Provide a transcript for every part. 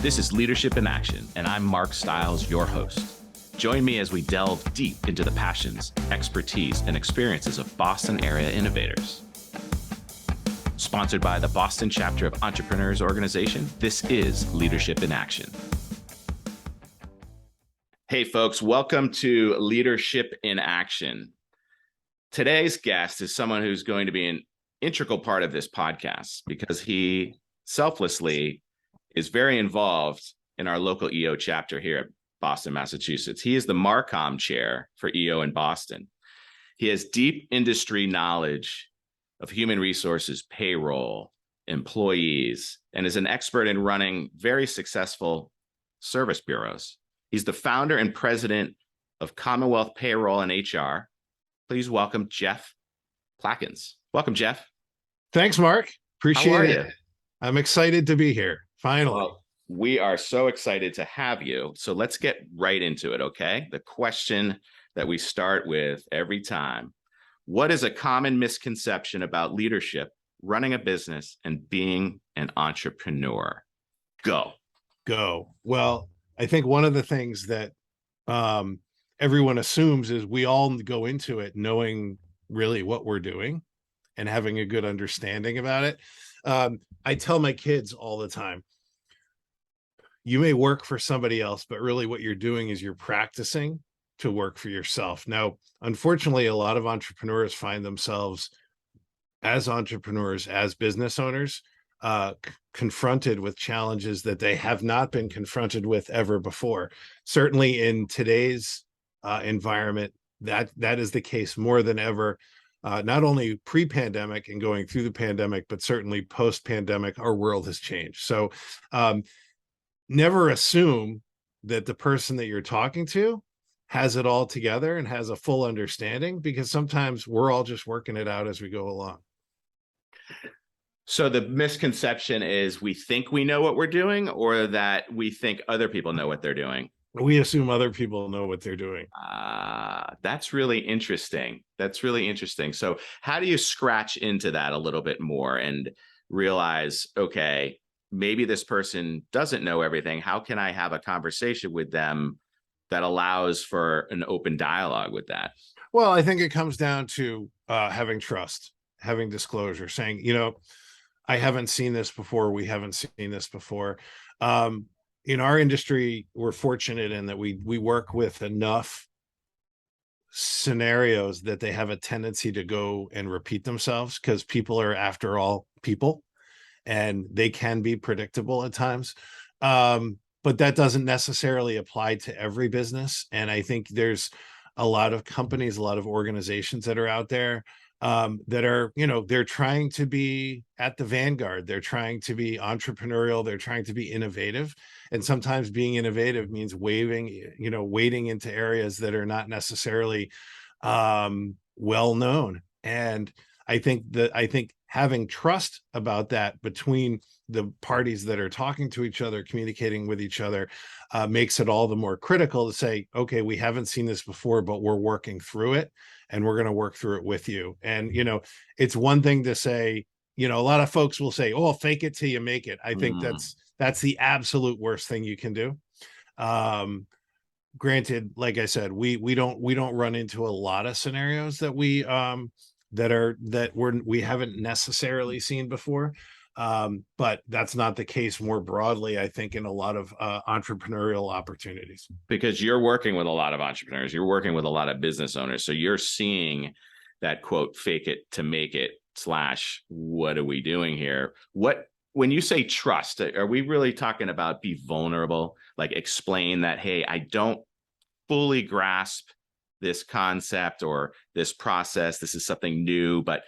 This is Leadership in Action, and I'm Mark Stiles, your host. Join me as we delve deep into the passions, expertise, and experiences of Boston area innovators. Sponsored by the Boston chapter of Entrepreneurs Organization, this is Leadership in Action. Hey folks, welcome to Leadership in Action. Today's guest is someone who's going to be an integral part of this podcast because he selflessly is very involved in our local EO chapter here at Boston, Massachusetts. He is the MarComm Chair for EO in Boston. He has deep industry knowledge of human resources, payroll, employees, and is an expert in running very successful service bureaus. He's the founder and president of Commonwealth Payroll and HR. Please welcome Jeff Plakans. Welcome, Jeff. Thanks, Mark. Appreciate it. You? I'm excited to be here. Finally. Well, we are so excited to have you. So let's get right into it, okay? The question that we start with every time. What is a common misconception about leadership, running a business, and being an entrepreneur? Go. Well, I think one of the things that everyone assumes is we all go into it knowing really what we're doing and having a good understanding about it. I tell my kids all the time, you may work for somebody else, but really what you're doing is you're practicing to work for yourself. Now, unfortunately, a lot of entrepreneurs find themselves as entrepreneurs, as business owners, confronted with challenges that they have not been confronted with ever before. Certainly in today's environment, that is the case more than ever. Not only pre-pandemic and going through the pandemic, but certainly post-pandemic, our world has changed. So never assume that the person that you're talking to has it all together and has a full understanding, because sometimes we're all just working it out as we go along. So the misconception is we think we know what we're doing, or that we think other people know what they're doing? We assume other people know what they're doing. That's really interesting. So how do you scratch into that a little bit more and realize, okay, maybe this person doesn't know everything. How can I have a conversation with them that allows for an open dialogue with that? Well, I think it comes down to having trust, having disclosure, saying, I haven't seen this before. We haven't seen this before. In our industry, we're fortunate in that we work with enough scenarios that they have a tendency to go and repeat themselves, because people are, after all, people, and they can be predictable at times. But that doesn't necessarily apply to every business. And I think there's a lot of companies, a lot of organizations that are out there that are, they're trying to be at the vanguard. They're trying to be entrepreneurial. They're trying to be innovative. And sometimes being innovative means wading into areas that are not necessarily well known. And I think having trust about that between the parties that are talking to each other, communicating with each other, makes it all the more critical to say, okay, we haven't seen this before, but we're working through it, and we're going to work through it with you. And, it's one thing to say, a lot of folks will say, oh, fake it till you make it. I think that's the absolute worst thing you can do. Granted, like I said, we don't run into a lot of scenarios that we haven't necessarily seen before. But that's not the case more broadly, I think, in a lot of entrepreneurial opportunities. Because you're working with a lot of entrepreneurs, you're working with a lot of business owners. So you're seeing that quote, fake it to make it / what are we doing here? When you say trust, are we really talking about be vulnerable? Like explain that, hey, I don't fully grasp this concept or this process. This is something new, but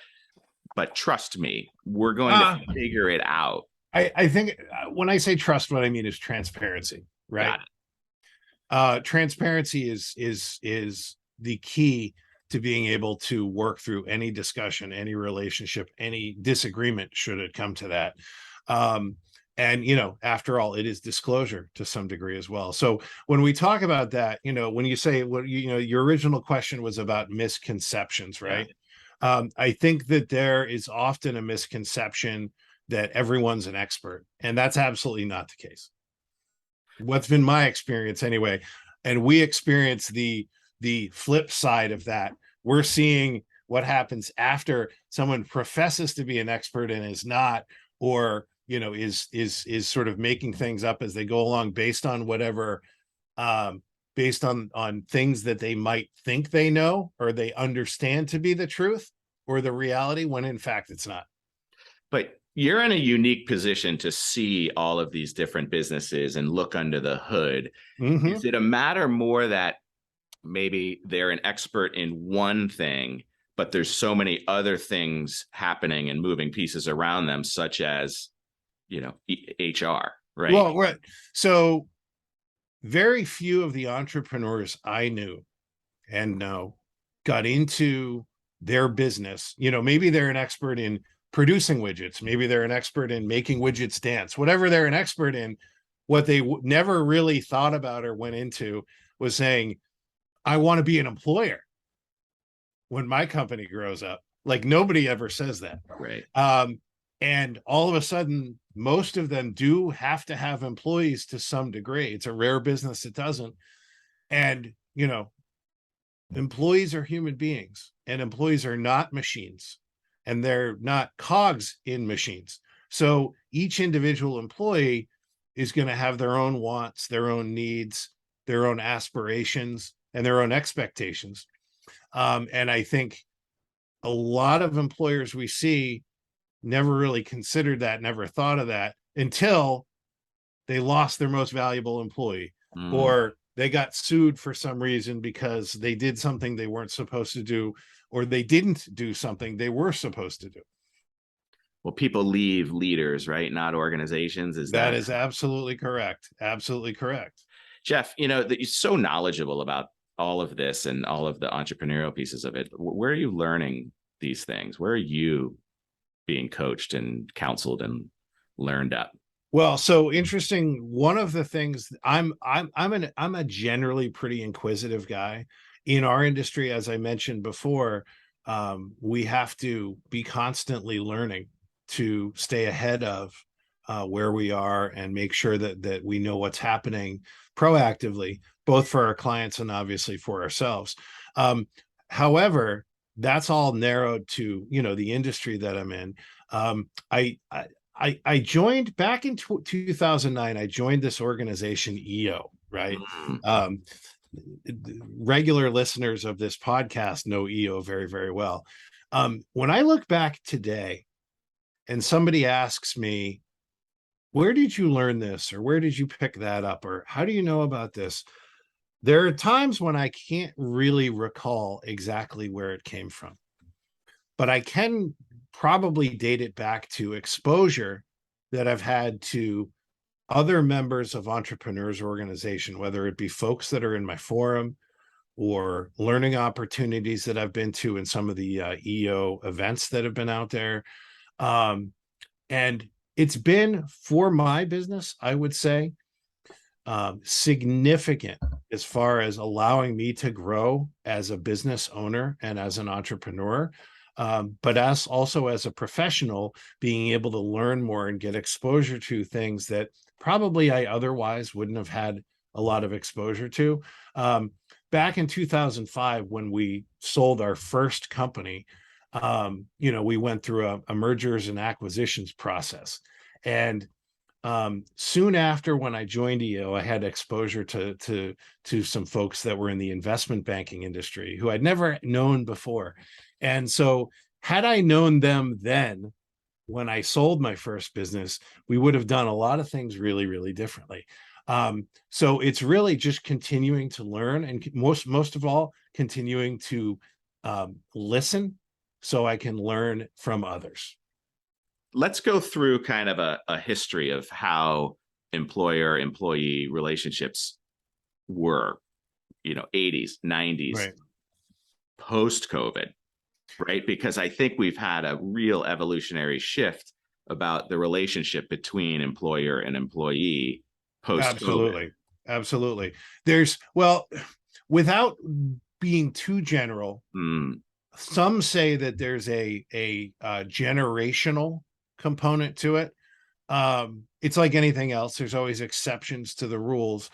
trust me, we're going to figure it out. I think when I say trust, what I mean is transparency, right? Transparency is the key to being able to work through any discussion, any relationship, any disagreement, should it come to that. And, after all, it is disclosure to some degree as well. So when we talk about that, when you say your original question was about misconceptions, right? Yeah. I think that there is often a misconception that everyone's an expert, and that's absolutely not the case. What's been my experience anyway. And we experience the flip side of that. We're seeing what happens after someone professes to be an expert and is not, or is sort of making things up as they go along based on whatever, based on things that they might think they know or they understand to be the truth or the reality, when in fact it's not. But you're in a unique position to see all of these different businesses and look under the hood. Mm-hmm. Is it a matter more that maybe they're an expert in one thing, but there's so many other things happening and moving pieces around them, such as, HR, right? Well, right. So very few of the entrepreneurs I knew and know got into their business. Maybe they're an expert in producing widgets. Maybe they're an expert in making widgets dance. Whatever they're an expert in, what they never really thought about or went into was saying, I want to be an employer when my company grows up. Like nobody ever says that. Right. And all of a sudden, most of them do have to have employees to some degree. It's a rare business that doesn't. And, employees are human beings and employees are not machines and they're not cogs in machines. So each individual employee is going to have their own wants, their own needs, their own aspirations, and their own expectations. And I think a lot of employers we see never really considered that, never thought of that until they lost their most valuable employee, or they got sued for some reason because they did something they weren't supposed to do, or they didn't do something they were supposed to do. Well, people leave leaders, right? Not organizations. That is absolutely correct. Absolutely correct. Jeff, that you're so knowledgeable about all of this and all of the entrepreneurial pieces of it. Where are you learning these things? Where are you being coached and counseled and learned up? Well, so interesting. One of the things I'm a generally pretty inquisitive guy in our industry. As I mentioned before, we have to be constantly learning to stay ahead of where we are and make sure that we know what's happening proactively, both for our clients and obviously for ourselves. However, that's all narrowed to the industry that I'm in. I joined back in 2009. I joined this organization, EO, right? Regular listeners of this podcast know EO very, very well. When I look back today and somebody asks me, where did you learn this? Or where did you pick that up? Or how do you know about this? There are times when I can't really recall exactly where it came from, but I can probably date it back to exposure that I've had to other members of entrepreneurs organization, whether it be folks that are in my forum or learning opportunities that I've been to in some of the EO events that have been out there. And it's been, for my business, I would say, significant as far as allowing me to grow as a business owner and as an entrepreneur. But also as a professional, being able to learn more and get exposure to things that probably I otherwise wouldn't have had a lot of exposure to. Back in 2005, when we sold our first company, we went through a mergers and acquisitions process. And soon after, when I joined EO, I had exposure to some folks that were in the investment banking industry who I'd never known before. And so had I known them then, when I sold my first business, we would have done a lot of things really, really differently. So it's really just continuing to learn, and most of all, continuing to listen so I can learn from others. Let's go through kind of a history of how employer-employee relationships were, 80s, 90s, right, post-COVID, right? Because I think we've had a real evolutionary shift about the relationship between employer and employee post-COVID. Absolutely. Without being too general, some say that there's a generational component to it. It's like anything else. There's always exceptions to the rules.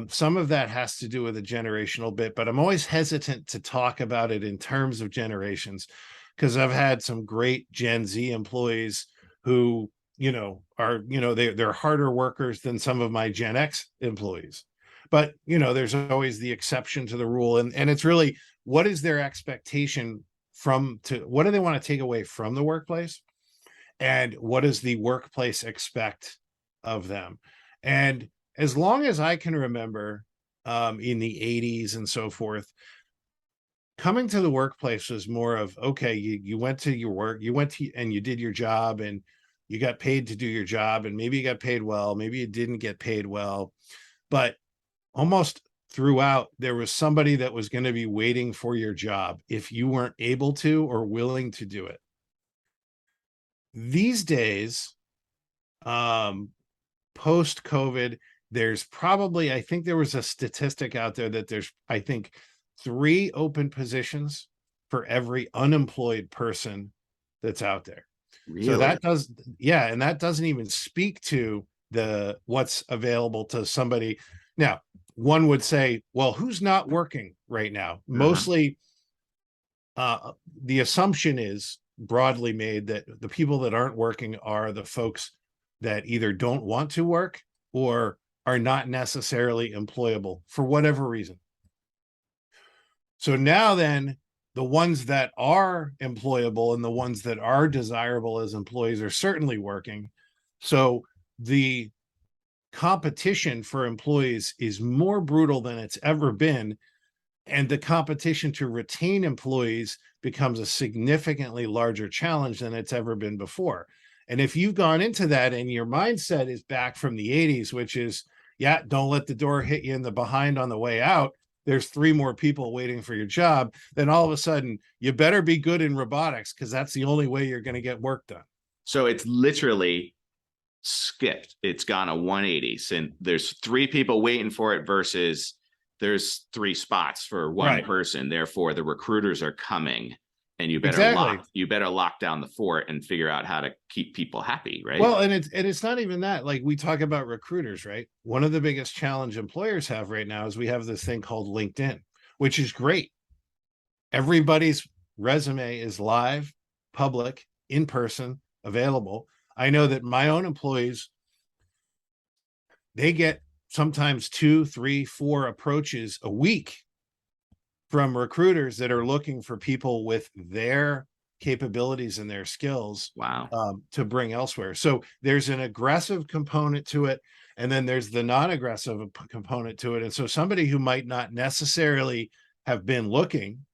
Some of that has to do with a generational bit, but I'm always hesitant to talk about it in terms of generations because I've had some great Gen Z employees who, are, they're harder workers than some of my Gen X employees. But, there's always the exception to the rule. And it's really, what is their expectation what do they want to take away from the workplace? And what does the workplace expect of them? And as long as I can remember, in the 80s and so forth, coming to the workplace was more of, okay, you went to your work, and you did your job, and you got paid to do your job, and maybe you got paid well, maybe you didn't get paid well, but almost throughout there was somebody that was going to be waiting for your job if you weren't able to or willing to do it. These days, post COVID, there's probably, I think there was a statistic out there that there's, I think, 3 open positions for every unemployed person that's out there. So Really? and that doesn't even speak to what's available to somebody. Now, one would say, well, who's not working right now? Mostly, the assumption is broadly made that the people that aren't working are the folks that either don't want to work or are not necessarily employable for whatever reason. So now then, the ones that are employable and the ones that are desirable as employees are certainly working. So the competition for employees is more brutal than it's ever been. And the competition to retain employees becomes a significantly larger challenge than it's ever been before. And if you've gone into that and your mindset is back from the 80s, which is, yeah, don't let the door hit you in the behind on the way out, there's 3 more people waiting for your job, then all of a sudden you better be good in robotics because that's the only way you're going to get work done. So it's literally skipped. It's gone a 180. And there's 3 people waiting for it versus there's 3 spots for one person. Therefore, the recruiters are coming, and you better lock down the fort and figure out how to keep people happy, right? Well, and it's not even that. Like, we talk about recruiters, right? One of the biggest challenge employers have right now is we have this thing called LinkedIn, which is great. Everybody's resume is live, public, in person, available. I know that my own employees, they get sometimes 2, 3, 4 approaches a week from recruiters that are looking for people with their capabilities and their skills. Wow. To bring elsewhere. So there's an aggressive component to it, and then there's the non-aggressive component to it. And so somebody who might not necessarily have been looking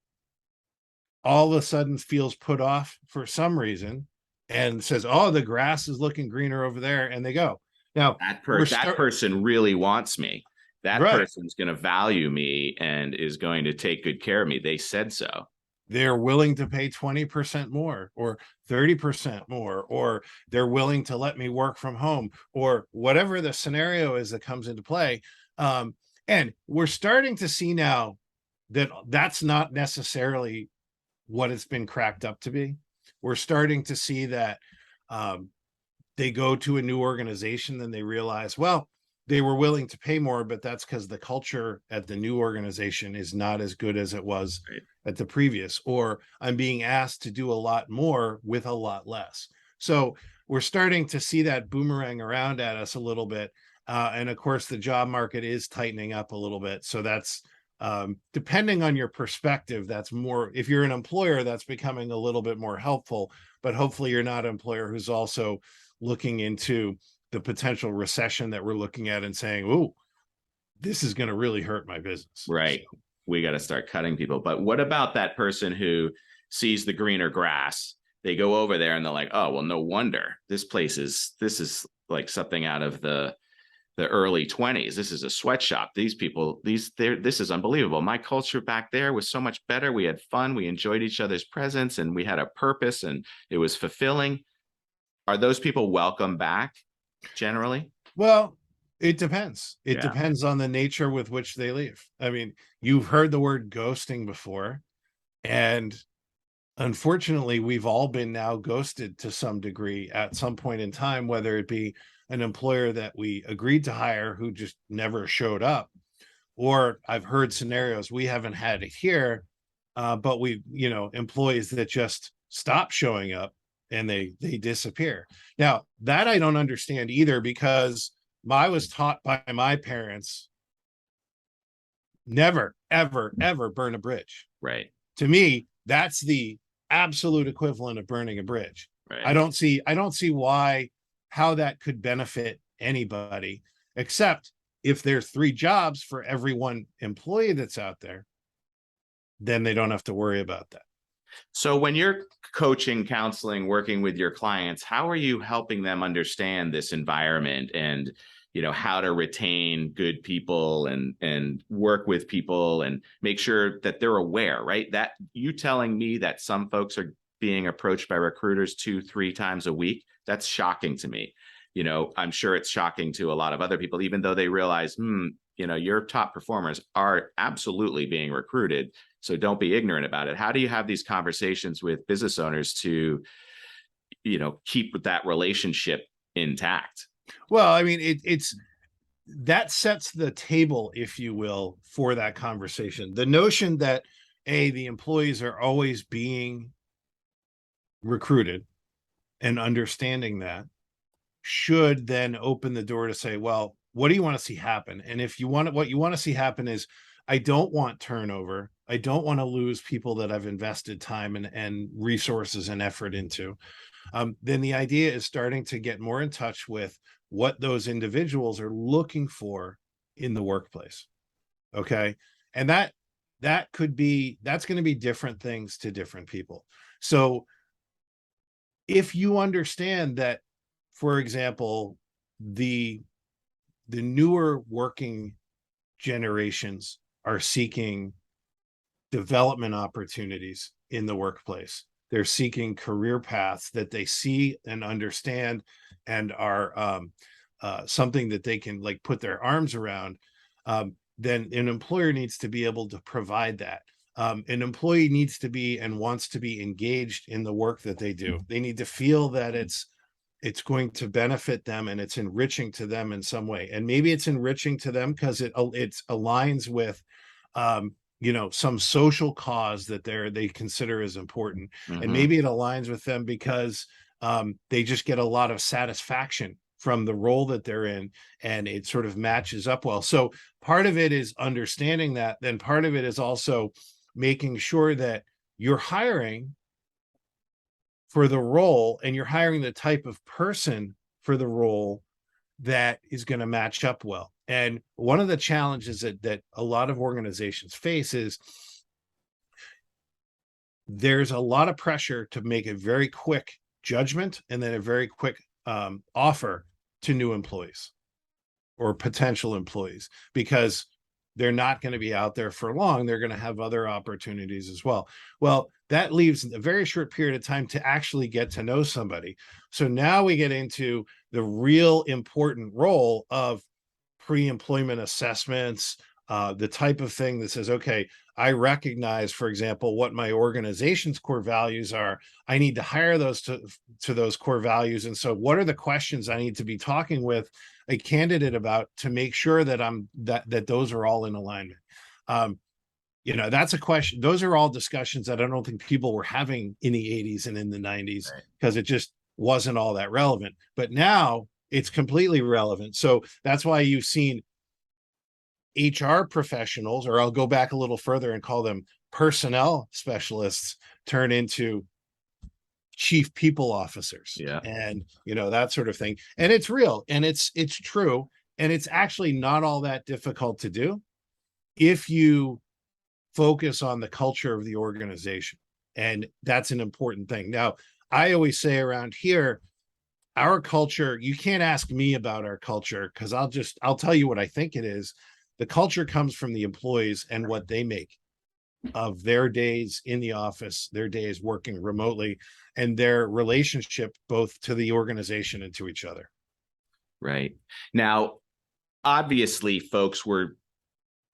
all of a sudden feels put off for some reason and says, oh, the grass is looking greener over there, and they go. Now, that person really wants me. That person's going to value me and is going to take good care of me. They said so. They're willing to pay 20% more or 30% more, or they're willing to let me work from home, or whatever the scenario is that comes into play. And we're starting to see now that that's not necessarily what it's been cracked up to be. We're starting to see that they go to a new organization, then they realize, well, they were willing to pay more, but that's because the culture at the new organization is not as good as it was at the previous, or I'm being asked to do a lot more with a lot less. So we're starting to see that boomerang around at us a little bit. And of course, the job market is tightening up a little bit. So that's depending on your perspective, that's more, if you're an employer, that's becoming a little bit more helpful, but hopefully you're not an employer who's also looking into the potential recession that we're looking at and saying, oh, this is going to really hurt my business. Right. So we got to start cutting people. But what about that person who sees the greener grass? They go over there and they're like, oh, well, no wonder this is like something out of the early 20s. This is a sweatshop. These people, this is unbelievable. My culture back there was so much better. We had fun. We enjoyed each other's presence, and we had a purpose, and it was fulfilling. Are those people welcome back generally? Well, it depends. It depends on the nature with which they leave. I mean, you've heard the word ghosting before, and unfortunately, we've all been now ghosted to some degree at some point in time, whether it be an employer that we agreed to hire who just never showed up, or I've heard scenarios, we haven't had it here, but we, employees that just stop showing up and they disappear. Now, that I don't understand either, because I was taught by my parents, never, ever, ever burn a bridge. Right. To me, that's the absolute equivalent of burning a bridge. Right. I don't see how that could benefit anybody, except if there's 3 jobs for every one employee that's out there, then they don't have to worry about that. So when you're coaching, counseling, working with your clients, how are you helping them understand this environment and, how to retain good people and work with people and make sure that they're aware, right? That you telling me that some folks are being approached by recruiters 2-3 times a week, that's shocking to me. I'm sure it's shocking to a lot of other people, even though they realize, your top performers are absolutely being recruited. So don't be ignorant about it. How do you have these conversations with business owners to, keep that relationship intact? Well, I mean, it's that sets the table, if you will, for that conversation. The notion that the employees are always being recruited and understanding that should then open the door to say, well, what do you want to see happen? And if what you want to see happen is, I don't want turnover. I don't want to lose people that I've invested time and resources and effort into. Then the idea is starting to get more in touch with what those individuals are looking for in the workplace. Okay. And that's going to be different things to different people. So if you understand that, for example, the newer working generations are seeking development opportunities in the workplace. They're seeking career paths that they see and understand and are something that they can put their arms around. Then an employer needs to be able to provide that. An employee needs to be and wants to be engaged in the work that they do. They need to feel that it's going to benefit them and it's enriching to them in some way. And maybe it's enriching to them because it aligns with some social cause that they consider as important. Mm-hmm. And maybe it aligns with them because they just get a lot of satisfaction from the role that they're in, and it sort of matches up well. So part of it is understanding that. Then part of it is also making sure that you're hiring for the role and you're hiring the type of person for the role that is going to match up well. And one of the challenges that a lot of organizations face is there's a lot of pressure to make a very quick judgment and then a very quick offer to new employees or potential employees, because they're not going to be out there for long. They're going to have other opportunities as well. Well, that leaves a very short period of time to actually get to know somebody. So now we get into the real important role of pre-employment assessments, the type of thing that says, okay, I recognize, for example, what my organization's core values are. I need to hire those to those core values. And so what are the questions I need to be talking with a candidate about to make sure that that those are all in alignment? That's a question. Those are all discussions that I don't think people were having in the 80s and in the 90s, because it just wasn't all that relevant. But now it's completely relevant. So that's why you've seen HR professionals, or I'll go back a little further and call them personnel specialists, turn into chief people officers. Yeah. And that sort of thing. And it's real and it's true. And it's actually not all that difficult to do if you focus on the culture of the organization. And that's an important thing. Now, I always say around here, our culture, you can't ask me about our culture, because I'll tell you what I think it is. The culture comes from the employees and what they make of their days in the office, their days working remotely, and their relationship both to the organization and to each other. Right. Now, obviously, folks were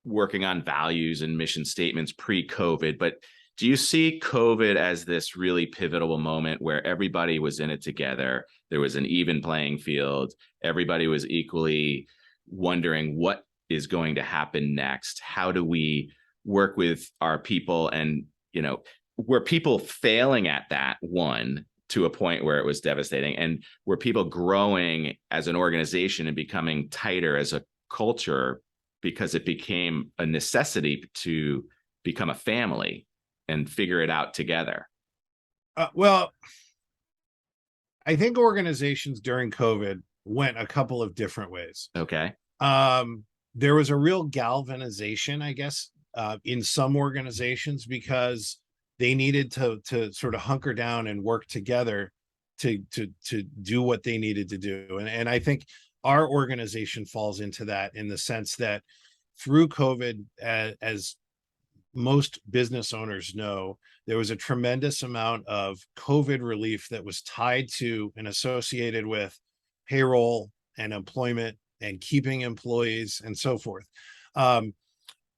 working on values and mission statements pre-COVID, but Do you see COVID as this really pivotal moment where everybody was in it together? There was an even playing field. Everybody was equally wondering what is going to happen next. How do we work with our people? And, were people failing at that one to a point where it was devastating? And were people growing as an organization and becoming tighter as a culture because it became a necessity to become a family and figure it out together? Well, I think organizations during COVID went a couple of different ways. Okay. There was a real galvanization, I guess, in some organizations because they needed to sort of hunker down and work together to do what they needed to do. And I think our organization falls into that, in the sense that through COVID, as most business owners know, there was a tremendous amount of COVID relief that was tied to and associated with payroll and employment and keeping employees and so forth.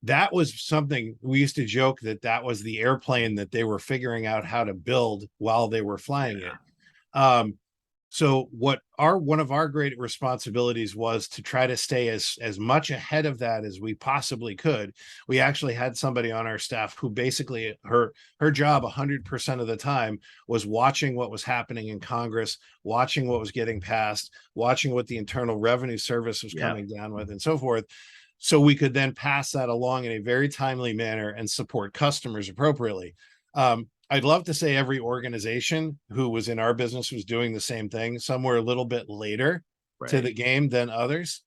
That was something we used to joke that was the airplane that they were figuring out how to build while they were flying it. So one of our great responsibilities was to try to stay as much ahead of that as we possibly could. We actually had somebody on our staff who basically her job 100% of the time was watching what was happening in Congress, watching what was getting passed, watching what the Internal Revenue Service was coming down with, and so forth. So we could then pass that along in a very timely manner and support customers appropriately. I'd love to say every organization who was in our business was doing the same thing. Some were a little bit later to the game than others.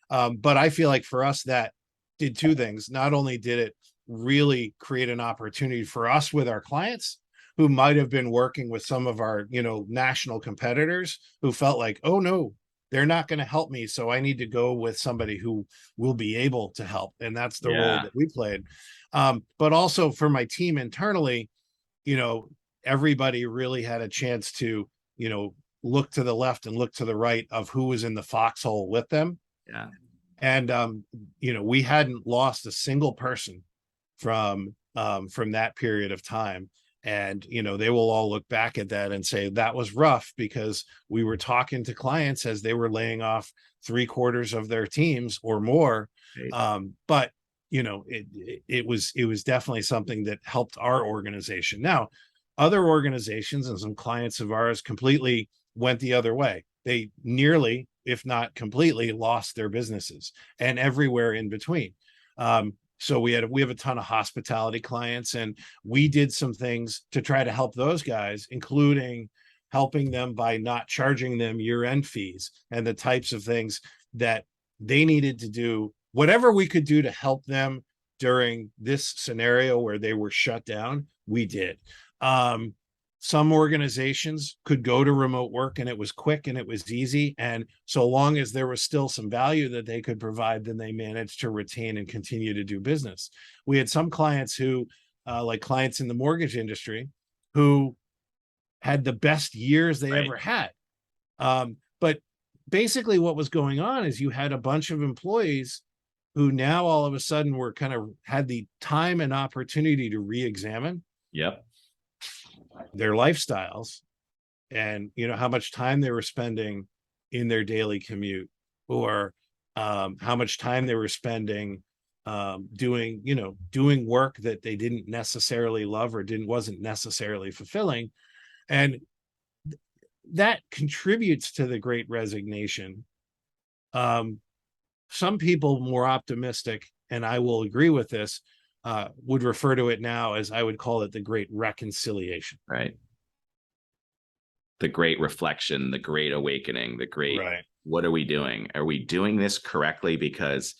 But I feel like for us, that did two things. Not only did it really create an opportunity for us with our clients who might have been working with some of our, national competitors who felt like, oh no, they're not going to help me, so I need to go with somebody who will be able to help. And that's the role that we played. But also for my team internally, everybody really had a chance to, look to the left and look to the right of who was in the foxhole with them. Yeah. And, we hadn't lost a single person from that period of time. And, they will all look back at that and say that was rough, because we were talking to clients as they were laying off 3/4 of their teams or more. But it was definitely something that helped our organization. Now, other organizations and some clients of ours completely went the other way. They nearly, if not completely, lost their businesses, and everywhere in between. So we have a ton of hospitality clients, and we did some things to try to help those guys, including helping them by not charging them year-end fees and the types of things that they needed to do. Whatever we could do to help them during this scenario where they were shut down, we did. Some organizations could go to remote work, and it was quick and it was easy. And so long as there was still some value that they could provide, then they managed to retain and continue to do business. We had some clients who, like clients in the mortgage industry, who had the best years they ever had. But basically what was going on is you had a bunch of employees who now all of a sudden were kind of had the time and opportunity to re-examine their lifestyles, and how much time they were spending in their daily commute, or how much time they were spending doing work that they didn't necessarily love or wasn't necessarily fulfilling. And that contributes to the Great Resignation. Some people more optimistic, and I will agree with this, would refer to it now as, I would call it, the Great Reconciliation. Right. The great reflection, the great awakening, the great, what are we doing? Are we doing this correctly? Because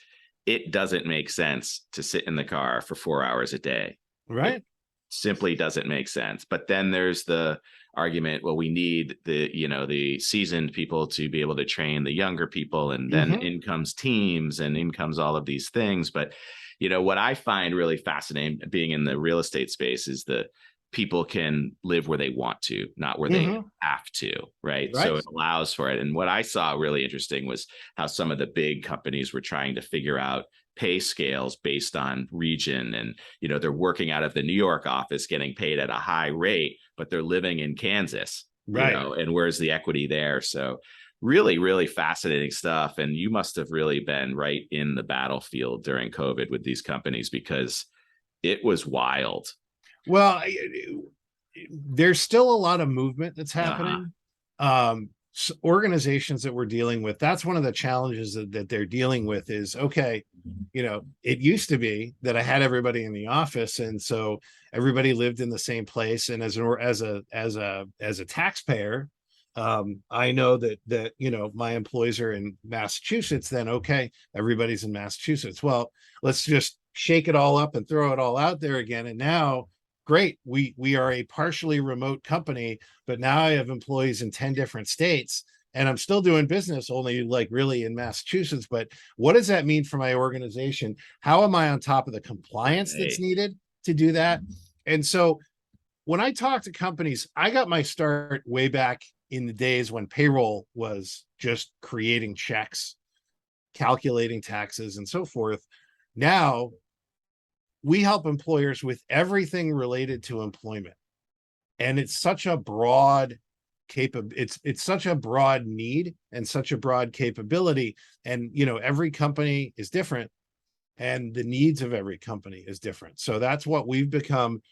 it doesn't make sense to sit in the car for 4 hours a day. Right. It simply doesn't make sense. But then there's the argument, well, we need the seasoned people to be able to train the younger people, and then in comes teams, and in comes all of these things. But what I find really fascinating being in the real estate space is the people can live where they want to, not where they have to, right? So it allows for it. And what I saw really interesting was how some of the big companies were trying to figure out pay scales based on region. And, they're working out of the New York office, getting paid at a high rate, but they're living in Kansas, and where's the equity there? So really, really fascinating stuff. And you must have really been right in the battlefield during COVID with these companies, because it was wild. Well, there's still a lot of movement that's happening. Organizations that we're dealing with, that's one of the challenges that they're dealing with is, okay, it used to be that I had everybody in the office, and so everybody lived in the same place. And as a taxpayer, I know that my employees are in Massachusetts. Then okay, everybody's in Massachusetts. Well, let's just shake it all up and throw it all out there again. And now, great, we are a partially remote company, but now I have employees in 10 different states, and I'm still doing business only really in Massachusetts. But what does that mean for my organization? How am I on top of the compliance that's needed to do that? And so when I talk to companies, I got my start way back in the days when payroll was just creating checks, calculating taxes, and so forth. Now we help employers with everything related to employment. And it's such a broad it's such a broad need and such a broad capability. And every company is different, and the needs of every company is different. So that's what we've become,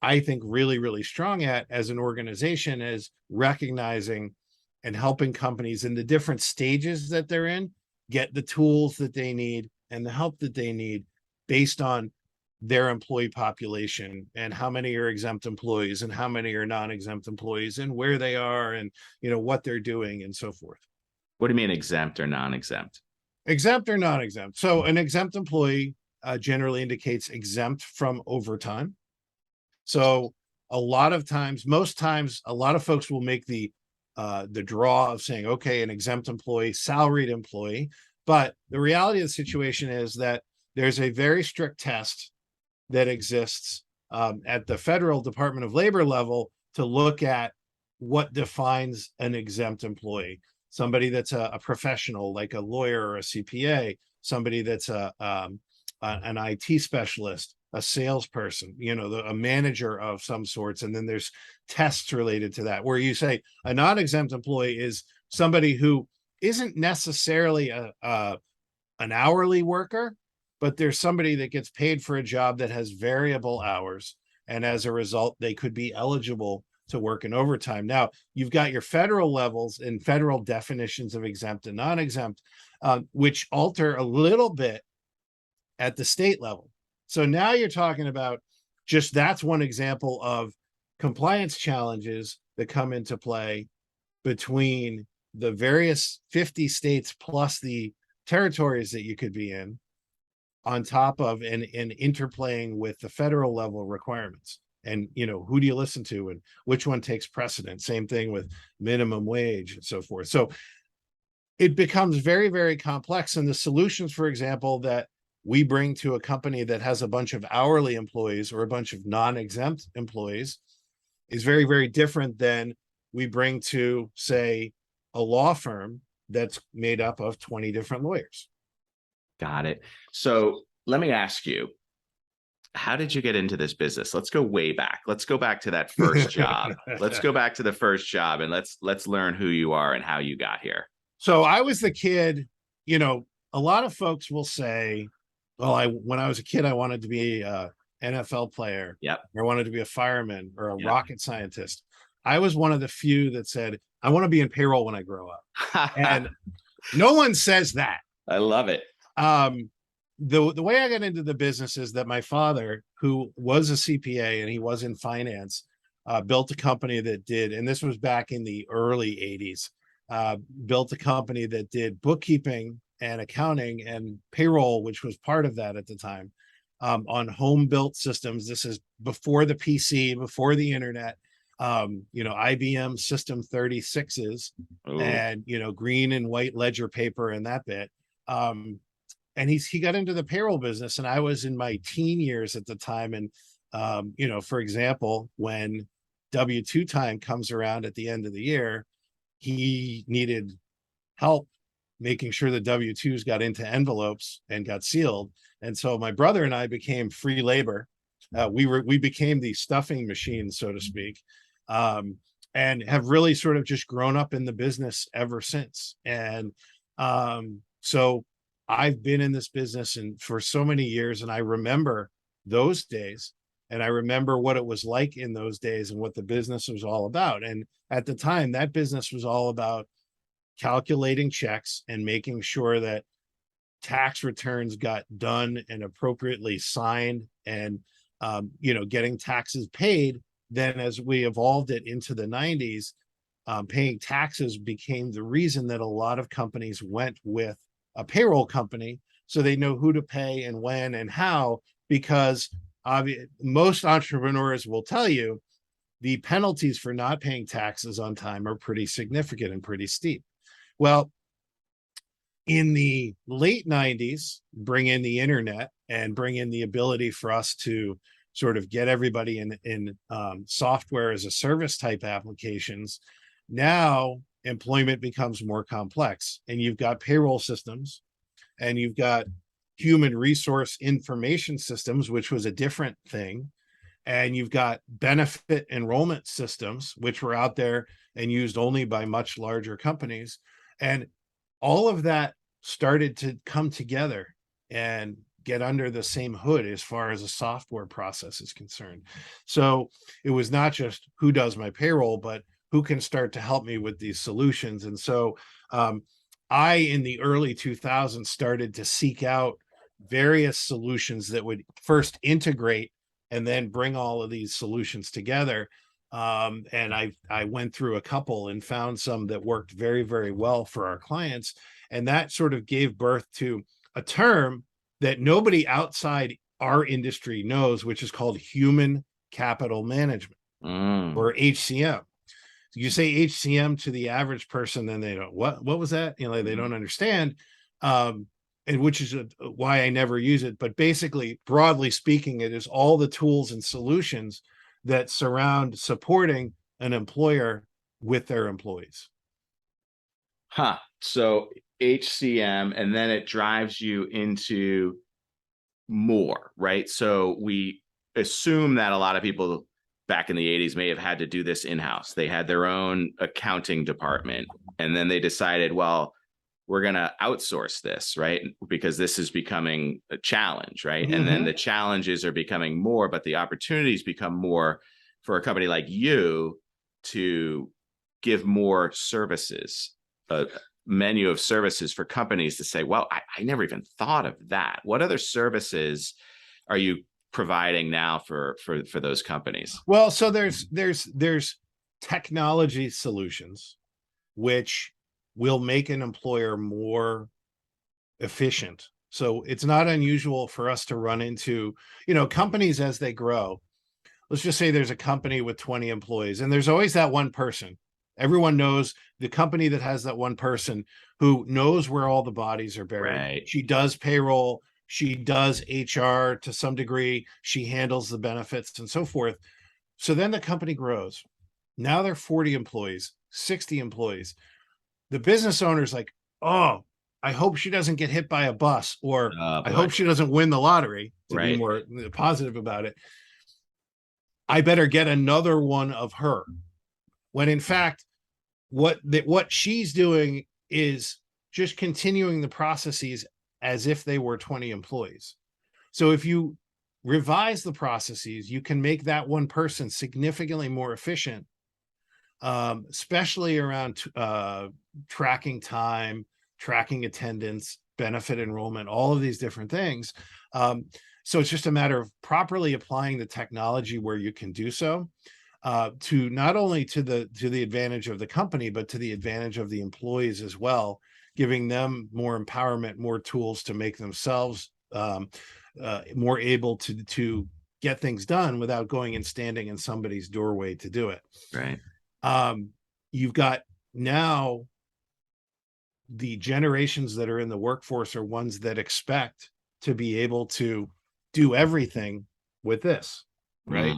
I think, really, really strong at as an organization, is recognizing and helping companies in the different stages that they're in get the tools that they need and the help that they need based on their employee population, and how many are exempt employees and how many are non-exempt employees, and where they are, and what they're doing, and so forth. What do you mean exempt or non-exempt? Exempt or non-exempt. So an exempt employee generally indicates exempt from overtime. So a lot of times, most times, a lot of folks will make the draw of saying, okay, an exempt employee, salaried employee. But the reality of the situation is that there's a very strict test that exists at the federal Department of Labor level to look at what defines an exempt employee. Somebody that's a professional, like a lawyer or a CPA, somebody that's an IT specialist, a salesperson, a manager of some sorts. And then there's tests related to that, where you say a non-exempt employee is somebody who isn't necessarily an hourly worker, but there's somebody that gets paid for a job that has variable hours. And as a result, they could be eligible to work in overtime. Now, you've got your federal levels and federal definitions of exempt and non-exempt, which alter a little bit at the state level. So now you're talking about that's one example of compliance challenges that come into play between the various 50 states plus the territories that you could be in, on top of and interplaying with the federal level requirements. And who do you listen to, and which one takes precedent? Same thing with minimum wage and so forth. So it becomes very, very complex. And the solutions, for example, that we bring to a company that has a bunch of hourly employees or a bunch of non-exempt employees is very, very different than we bring to, say, a law firm that's made up of 20 different lawyers. Got it. So let me ask you, how did you get into this business? Let's go way back. Let's go back to that first job. Let's go back to the first job, and let's learn who you are and how you got here. So I was the kid, a lot of folks will say, well, when I was a kid, I wanted to be a NFL player. Yep. Or I wanted to be a fireman or a rocket scientist. I was one of the few that said, I want to be in payroll when I grow up. And no one says that. I love it. The way I got into the business is that my father, who was a CPA and he was in finance, built a company that did, and this was back in the early 80s, built a company that did bookkeeping and accounting and payroll, which was part of that at the time, on home built systems. This is before the PC, before the internet, IBM System 36s. Ooh. And, green and white ledger paper and that bit. And he got into the payroll business, and I was in my teen years at the time. And For example, when W-2 time comes around at the end of the year, he needed help making sure the W-2s got into envelopes and got sealed. And so my brother and I became free labor. We became the stuffing machine, so to speak, and have really sort of just grown up in the business ever since. And so I've been in this business and for so many years, and I remember those days, and I remember what it was like in those days and what the business was all about. And at the time, that business was all about calculating checks and making sure that tax returns got done and appropriately signed, and getting taxes paid. Then as we evolved it into the 90s, paying taxes became the reason that a lot of companies went with a payroll company, so they know who to pay and when and how, because most entrepreneurs will tell you the penalties for not paying taxes on time are pretty significant and pretty steep. Well, in the late 90s, bring in the internet and bring in the ability for us to sort of get everybody in software as a service type applications. Now employment becomes more complex, and you've got payroll systems, and you've got human resource information systems, which was a different thing, and you've got benefit enrollment systems, which were out there and used only by much larger companies. And all of that started to come together and get under the same hood as far as a software process is concerned. So it was not just who does my payroll, but who can start to help me with these solutions. And so I, in the early 2000s, started to seek out various solutions that would first integrate and then bring all of these solutions together. And I went through a couple and found some that worked very, very well for our clients. And that sort of gave birth to a term that nobody outside our industry knows, which is called human capital management, or HCM. You say HCM to the average person, then they don't, what was that? They don't understand. And which is why I never use it. But basically, broadly speaking, it is all the tools and solutions that surround supporting an employer with their employees. So HCM, and then it drives you into more, right? So we assume that a lot of people back in the 80s may have had to do this in-house. They had their own accounting department, and then they decided, well, we're going to outsource this, right? Because this is becoming a challenge, right? And then the challenges are becoming more, but the opportunities become more for a company like you to give more services, a menu of services for companies to say, well, I never even thought of that. What other services are you providing now for those companies? Well, so there's technology solutions, which will make an employer more efficient. So it's not unusual for us to run into, companies as they grow. Let's just say there's a company with 20 employees, and there's always that one person. Everyone knows the company that has that one person who knows where all the bodies are buried. Right. She does payroll, she does HR to some degree, she handles the benefits and so forth. So then the company grows. Now they're 40 employees, 60 employees. The business owner's like, oh, I hope she doesn't get hit by a bus, or I hope she doesn't win the lottery, to be more positive about it. I better get another one of her. When in fact, what she's doing is just continuing the processes as if they were 20 employees. So if you revise the processes, you can make that one person significantly more efficient, especially around tracking time, tracking attendance, benefit enrollment, all of these different things. So it's just a matter of properly applying the technology where you can do so, to not only to the advantage of the company, but to the advantage of the employees as well, giving them more empowerment, more tools to make themselves more able to get things done without going and standing in somebody's doorway to do it. Right. You've got now the generations that are in the workforce are ones that expect to be able to do everything with this. right?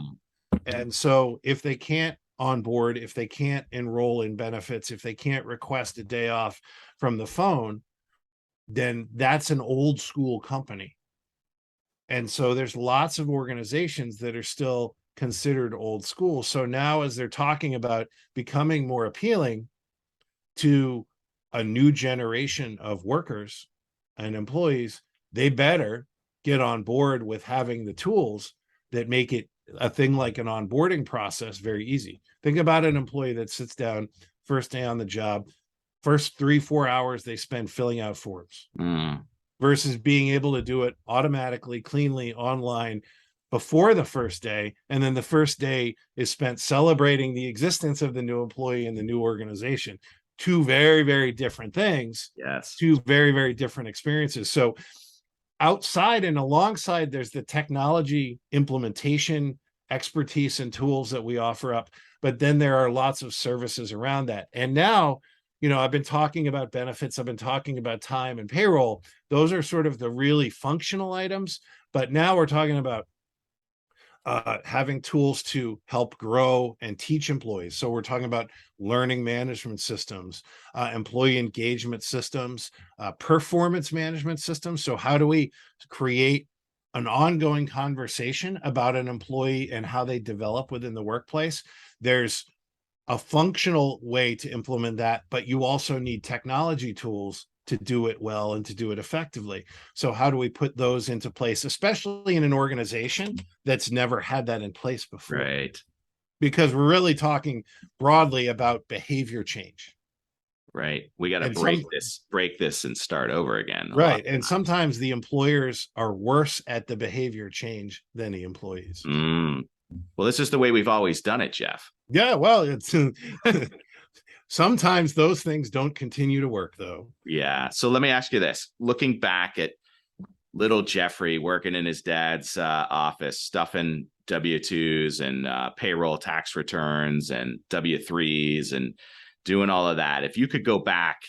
And so if they can't onboard, if they can't enroll in benefits, if they can't request a day off from the phone, then that's an old school company. And so there's lots of organizations that are still considered old school. So now, as they're talking about becoming more appealing to a new generation of workers and employees, they better get on board with having the tools that make it a thing like an onboarding process very easy. Think about an employee that sits down first day on the job, first 3-4 hours they spend filling out forms. Versus being able to do it automatically, cleanly online before the first day. And then the first day is spent celebrating the existence of the new employee and the new organization. Two very, very different things. Yes. Two very, very different experiences. So outside and alongside, there's the technology implementation expertise and tools that we offer up. But then there are lots of services around that. And now, I've been talking about benefits, I've been talking about time and payroll. Those are sort of the really functional items. But now we're talking about having tools to help grow and teach employees. So we're talking about learning management systems, employee engagement systems, performance management systems. So how do we create an ongoing conversation about an employee and how they develop within the workplace? There's a functional way to implement that, but you also need technology tools to do it well and to do it effectively. So how do we put those into place, especially in an organization that's never had that in place before? Right. Because we're really talking broadly about behavior change. Right. We got to break this and start over again. Right. And sometimes the employers are worse at the behavior change than the employees. Well, this is the way we've always done it, Jeff. Yeah, well, it's sometimes those things don't continue to work, though. Yeah. So let me ask you this. Looking back at little Jeffrey working in his dad's office, stuffing W-2s and payroll tax returns and W-3s and doing all of that, if you could go back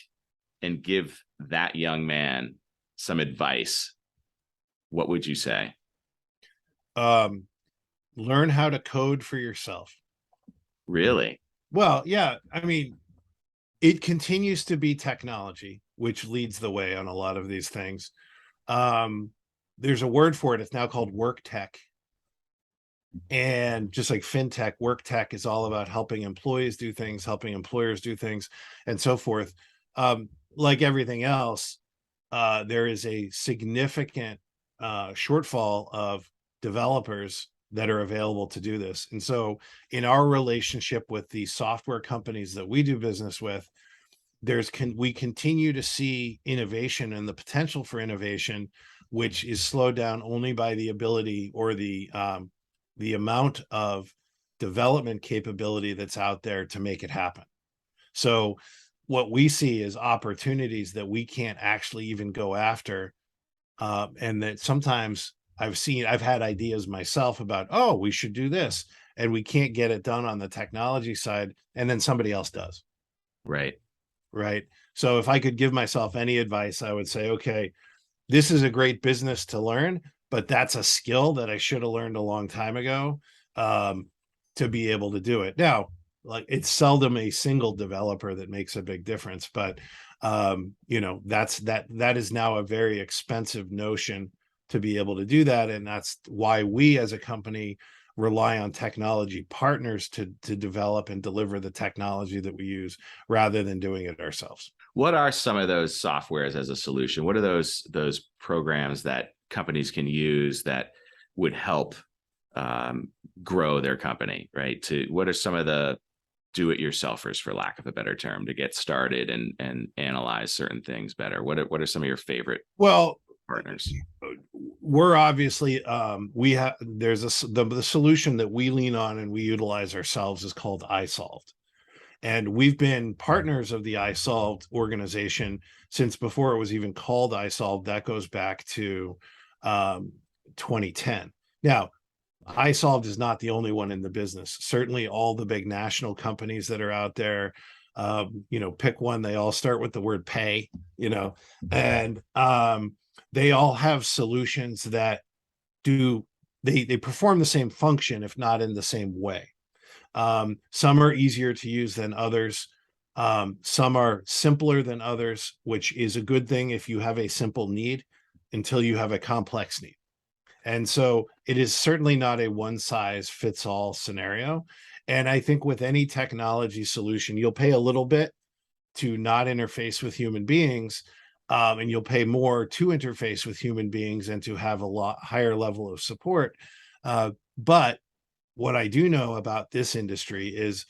and give that young man some advice, what would you say? Learn how to code for yourself. Really? Well, yeah. I mean, it continues to be technology, which leads the way on a lot of these things. There's a word for it. It's now called work tech. And just like fintech, work tech is all about helping employees do things, helping employers do things, and so forth. Like everything else, there is a significant shortfall of developers that are available to do this. And so in our relationship with the software companies that we do business with, we continue to see innovation and the potential for innovation, which is slowed down only by the ability or the amount of development capability that's out there to make it happen. So what we see is opportunities that we can't actually even go after. And that sometimes I've had ideas myself about, oh, we should do this, and we can't get it done on the technology side, and then somebody else does. Right. Right. So if I could give myself any advice, I would say, okay, this is a great business to learn, but that's a skill that I should have learned a long time ago to be able to do it. Now, like, it's seldom a single developer that makes a big difference, but that is now a very expensive notion to be able to do that. And that's why we as a company rely on technology partners to develop and deliver the technology that we use rather than doing it ourselves. What are some of those softwares as a solution? What are those programs that companies can use that would help grow their company, right? What are some of the do-it-yourselfers, for lack of a better term, to get started and analyze certain things better? What are some of your favorite partners? We're obviously there's the solution that we lean on and we utilize ourselves is called iSolved. And we've been partners of the iSolved organization since before it was even called iSolved. That goes back to 2010. Now, iSolved is not the only one in the business. Certainly all the big national companies that are out there, pick one, they all start with the word pay, and they all have solutions that do they perform the same function, if not in the same way. Some are easier to use than others. Some are simpler than others, which is a good thing if you have a simple need until you have a complex need. And so it is certainly not a one size fits all scenario. And I think with any technology solution, you'll pay a little bit to not interface with human beings, and you'll pay more to interface with human beings and to have a lot higher level of support. But what I do know about this industry is,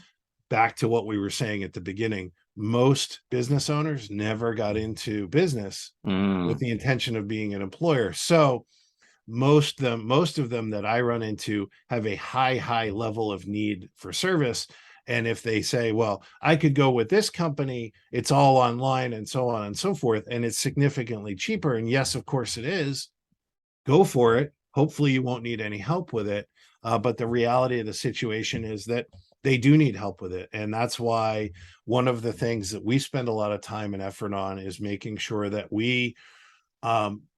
back to what we were saying at the beginning, most business owners never got into business with the intention of being an employer. So most of them that I run into have a high level of need for service. And if they say, well, I could go with this company, it's all online and so on and so forth, and it's significantly cheaper. And yes, of course it is. Go for it. Hopefully you won't need any help with it. But the reality of the situation is that they do need help with it. And that's why one of the things that we spend a lot of time and effort on is making sure that we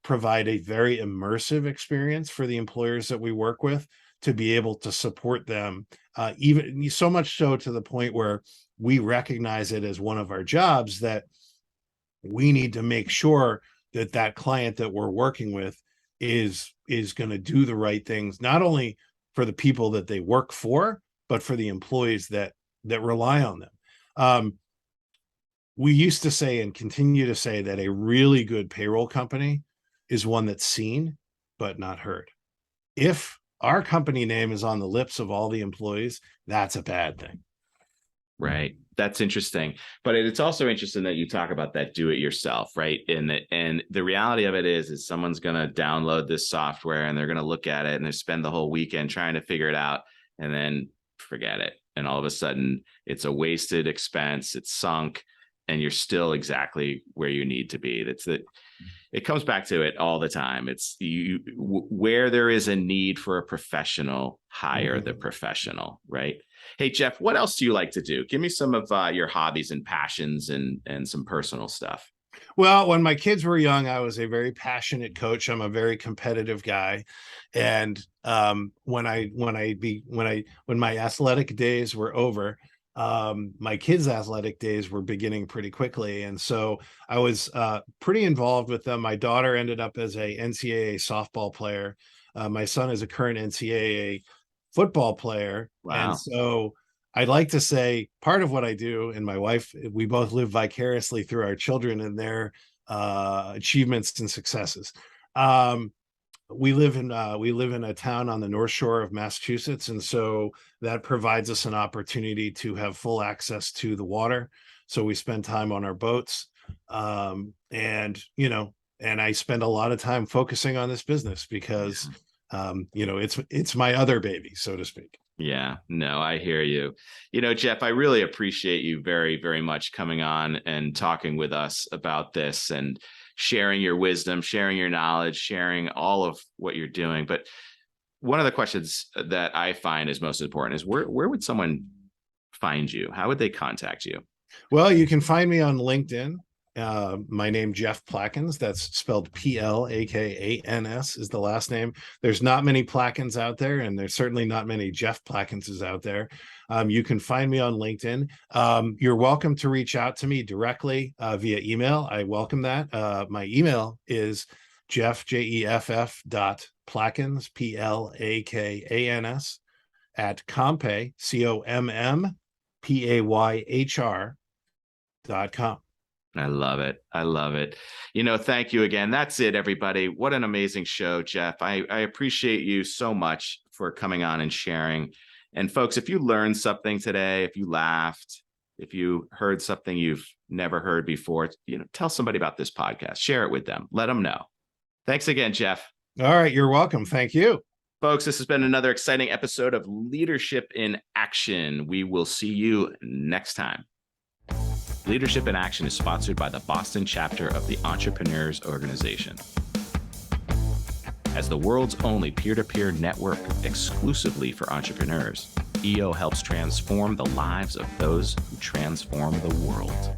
provide a very immersive experience for the employers that we work with, to be able to support them, even so much so to the point where we recognize it as one of our jobs that we need to make sure that that client that we're working with is going to do the right things, not only for the people that they work for, but for the employees that rely on them. We used to say and continue to say that a really good payroll company is one that's seen but not heard. If our company name is on the lips of all the employees, that's a bad thing. Right. That's interesting. But it's also interesting that you talk about that do it yourself, right? And the reality of it is someone's going to download this software and they're going to look at it and they spend the whole weekend trying to figure it out and then forget it. And all of a sudden it's a wasted expense, it's sunk, and you're still exactly where you need to be. It comes back to it all the time. It's where there is a need for a professional, hire the professional, right? Hey, Jeff, what else do you like to do? Give me some of your hobbies and passions and some personal stuff. Well, when my kids were young, I was a very passionate coach. I'm a very competitive guy. And when my athletic days were over, my kids' athletic days were beginning pretty quickly. And so I was pretty involved with them. My daughter ended up as a NCAA softball player. My son is a current NCAA football player. Wow. And so I'd like to say part of what I do, and my wife, we both live vicariously through our children and their achievements and successes. We live in a town on the North Shore of Massachusetts, and so that provides us an opportunity to have full access to the water. So we spend time on our boats, and I spend a lot of time focusing on this business because it's my other baby, so to speak. Yeah, no, I hear you. Jeff, I really appreciate you very, very much coming on and talking with us about this and sharing your wisdom, sharing your knowledge, sharing all of what you're doing. But one of the questions that I find is most important is where would someone find you? How would they contact you? Well, you can find me on LinkedIn. My name, Jeff Plakans, that's spelled Plakans is the last name. There's not many Plakans out there, and there's certainly not many Jeff Plakanses out there. You can find me on LinkedIn. You're welcome to reach out to me directly via email. I welcome that. My email is Jeff, Jeff Plakans, Plakans at Compay, COMMPAYHR.com. I love it. I love it. Thank you again. That's it, everybody. What an amazing show, Jeff. I appreciate you so much for coming on and sharing. And folks, if you learned something today, if you laughed, if you heard something you've never heard before, tell somebody about this podcast, share it with them, let them know. Thanks again, Jeff. All right. You're welcome. Thank you. Folks, this has been another exciting episode of Leadership in Action. We will see you next time. Leadership in Action is sponsored by the Boston chapter of the Entrepreneurs Organization. As the world's only peer-to-peer network exclusively for entrepreneurs, EO helps transform the lives of those who transform the world.